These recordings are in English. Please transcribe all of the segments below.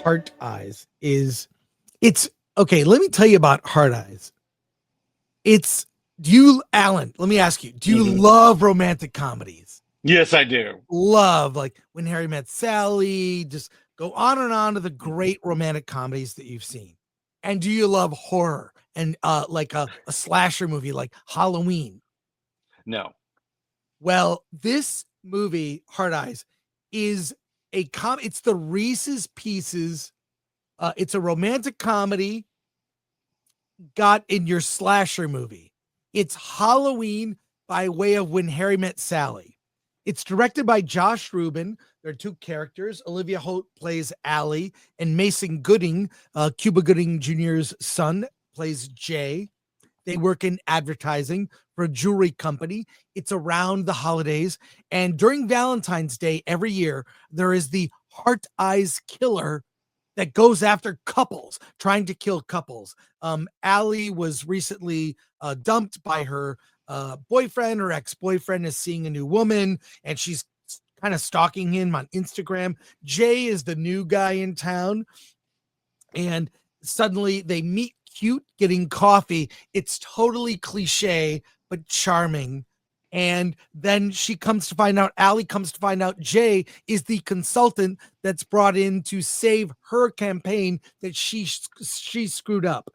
Heart Eyes it's okay. Let me tell you about Heart Eyes. It's Alan, let me ask you, do you love romantic comedies? Yes, I do. Love, like When Harry Met Sally, just go on and on to the great romantic comedies that you've seen. And do you love horror and like a slasher movie like Halloween? No. Well, this movie, Hard Eyes, is it's the Reese's Pieces. It's a romantic comedy got in your slasher movie. It's Halloween by way of When Harry Met Sally. It's directed by Josh Rubin. There are two characters. Olivia Holt plays Allie, and Mason Gooding, Cuba Gooding Jr.'s son, plays Jay. They work in advertising for a jewelry company. It's around the holidays. And during Valentine's Day every year, there is the Heart Eyes Killer that goes after couples, trying to kill couples. Allie was recently dumped by her boyfriend. Her ex-boyfriend is seeing a new woman, and she's kind of stalking him on Instagram. Jay is the new guy in town, and suddenly they meet cute getting coffee. It's totally cliche, but charming. And then Allie comes to find out Jay is the consultant that's brought in to save her campaign that she screwed up.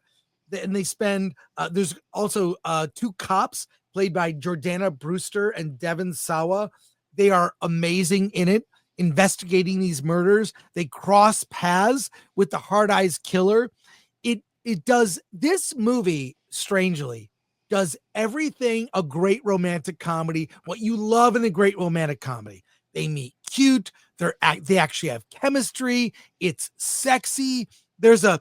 And they spend, there's also two cops played by Jordana Brewster and Devin Sawa. They are amazing in it, investigating these murders. They cross paths with the Hard Eyes Killer. It does, this movie, strangely, does everything a great romantic comedy, what you love in a great romantic comedy. They meet cute, they actually have chemistry, it's sexy. There's a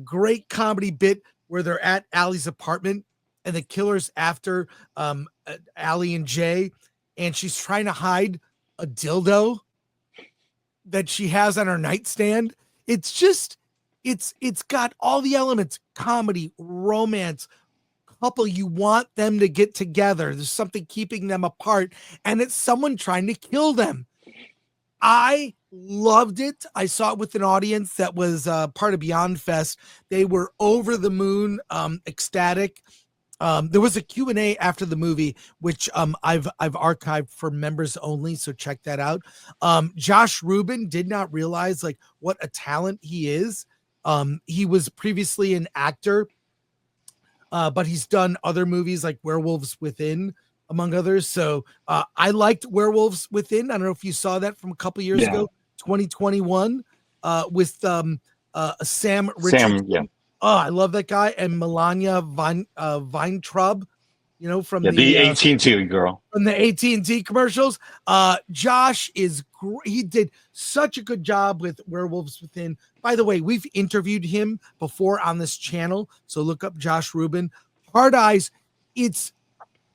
great comedy bit where they're at Allie's apartment and the killer's after Allie and Jay, and she's trying to hide a dildo that she has on her nightstand. It's just, it's got all the elements: comedy, romance, couple you want them to get together. There's something keeping them apart, and it's someone trying to kill them. I loved it. I saw it with an audience that was part of Beyond Fest. They were over the moon, ecstatic. There was a Q&A after the movie, which I've archived for members only, so check that out. Josh Rubin did not realize like what a talent he is. He was previously an actor, but he's done other movies like Werewolves Within, among others. So I liked Werewolves Within. I don't know if you saw that from a couple years ago, 2021, with Sam Richardson. Yeah. Oh, I love that guy. And Melania Weintraub, you know, from the AT&T girl. From the AT&T commercials. Josh is great. He did such a good job with Werewolves Within. By the way, we've interviewed him before on this channel, so look up Josh Rubin. Hard Eyes, it's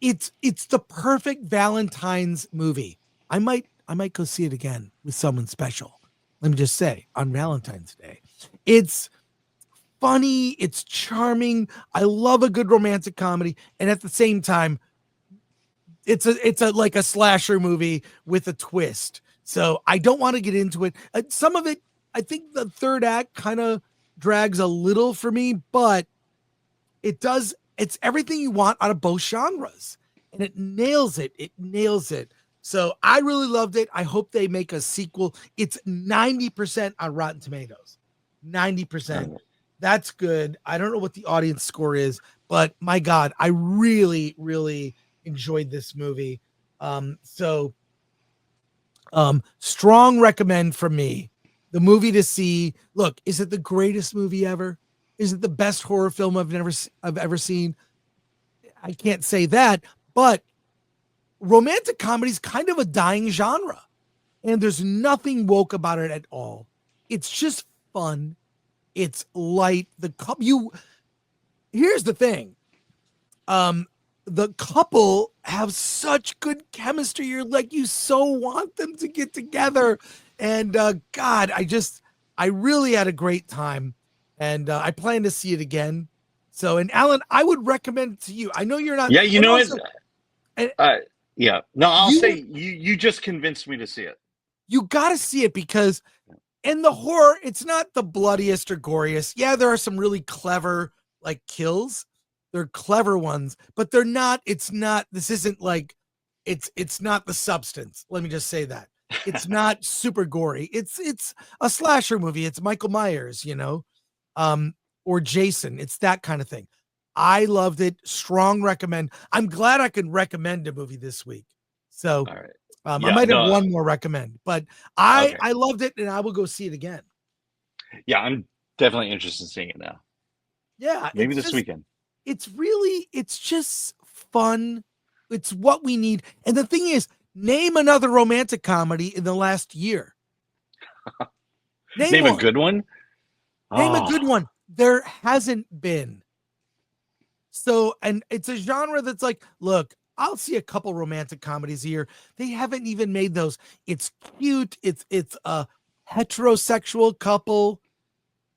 the perfect Valentine's movie. I might go see it again with someone special. Let me just say, on Valentine's Day. It's funny, it's charming. I love a good romantic comedy, and at the same time, it's a like a slasher movie with a twist. So I don't want to get into it. Some of it, I think the third act kind of drags a little for me, but it's everything you want out of both genres, and it nails it. It nails it. So I really loved it. I hope they make a sequel. It's 90% on Rotten Tomatoes. 90%. That's good. I don't know what the audience score is, but my God, I really, really enjoyed this movie. Strong recommend from me. The movie to see. Look, is it the greatest movie ever? Is it the best horror film I've ever seen? I can't say that, but romantic comedy is kind of a dying genre, and there's nothing woke about it at all. It's just fun. It's light. Here's the thing. The couple have such good chemistry. You're like, you so want them to get together. And God, I really had a great time, and I plan to see it again. So, and Alan, I would recommend it to you. I know you're not. Yeah, you know also, yeah. No, I'll say you just convinced me to see it. You got to see it because And the horror, it's not the bloodiest or goriest. Yeah, there are some really clever like kills. They're clever ones, but they're not, this isn't like it's not The Substance. Let me just say that. It's not super gory. It's a slasher movie. It's Michael Myers, or Jason. It's that kind of thing. I loved it. Strong recommend. I'm glad I could recommend a movie this week. So All right. I Yeah, might have no, one more recommend, but I okay. loved it and I will go see it again. Yeah, I'm definitely interested in seeing it now. Yeah, Maybe this weekend. it's just fun. It's what we need. And the thing is, name another romantic comedy in the last year. Name Name a one. good one. Name a Oh, good one. There hasn't been. So, and it's a genre that's like, look, I'll see a couple romantic comedies a year. They haven't even made those. It's cute. It's a heterosexual couple.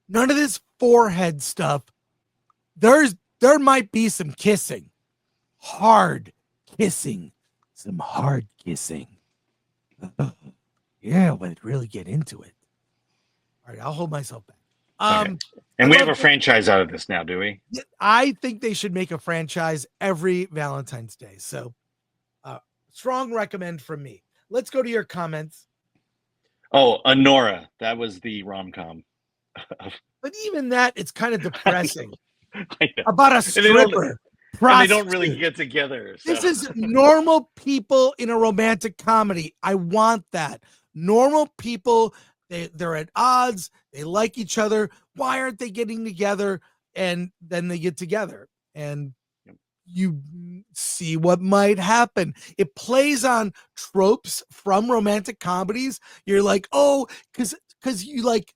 None of this forehead stuff. There might be some kissing. Hard kissing. Some hard kissing. Yeah, but really get into it. All right, I'll hold myself back. okay. I And we have a love it. franchise out of this now, do we? I think they should make a franchise every Valentine's Day. So, strong recommend from me. Let's go to your comments. Oh, Honora. That was the rom-com. But even that, it's kind of depressing. I know. About a And stripper, they don't really prostitute. get together. So. This is normal people in a romantic comedy. I want that. Normal people, they're at odds. They like each other. Why aren't they getting together? And then they get together. And you see what might happen. It plays on tropes from romantic comedies. You're like, oh, because you like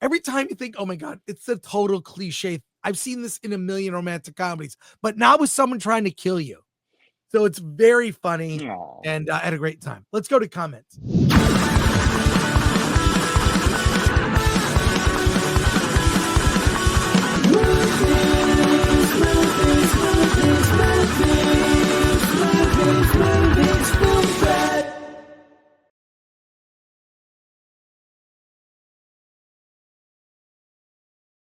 every time you think, oh my God, it's a total cliche. I've seen this in a million romantic comedies, but now with someone trying to kill you. So it's very funny. Aw. And I had a great time. Let's go to comments.